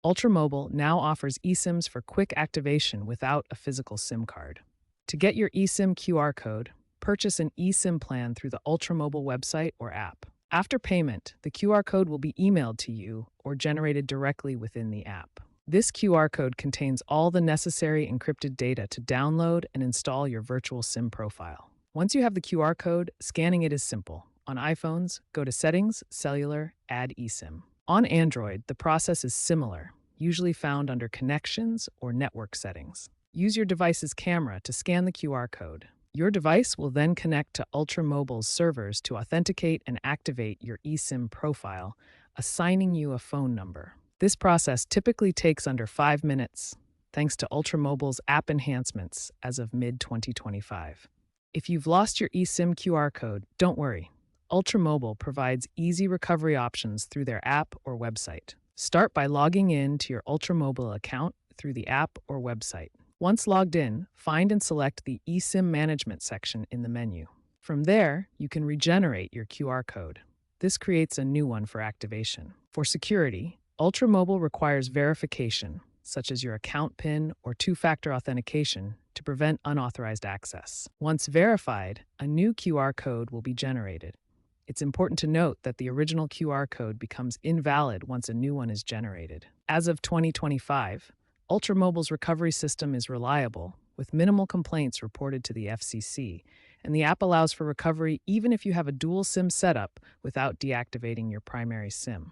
Ultramobile now offers eSIMs for quick activation without a physical SIM card. To get your eSIM QR code, purchase an eSIM plan through the Ultramobile website or app. After payment, the QR code will be emailed to you or generated directly within the app. This QR code contains all the necessary encrypted data to download and install your virtual SIM profile. Once you have the QR code, scanning it is simple. On iPhones, go to Settings, Cellular, Add eSIM. On Android, the process is similar, usually found under Connections or Network Settings. Use your device's camera to scan the QR code. Your device will then connect to Ultramobile's servers to authenticate and activate your eSIM profile, assigning you a phone number. This process typically takes under 5 minutes, thanks to Ultramobile's app enhancements as of mid-2025. If you've lost your eSIM QR code, don't worry. Ultramobile provides easy recovery options through their app or website. Start by logging in to your Ultramobile account through the app or website. Once logged in, find and select the eSIM Management section in the menu. From there, you can regenerate your QR code. This creates a new one for activation. For security, Ultramobile requires verification, such as your account PIN or two-factor authentication, to prevent unauthorized access. Once verified, a new QR code will be generated. It's important to note that the original QR code becomes invalid once a new one is generated. As of 2025, Ultramobile's recovery system is reliable, with minimal complaints reported to the FCC, and the app allows for recovery even if you have a dual SIM setup without deactivating your primary SIM.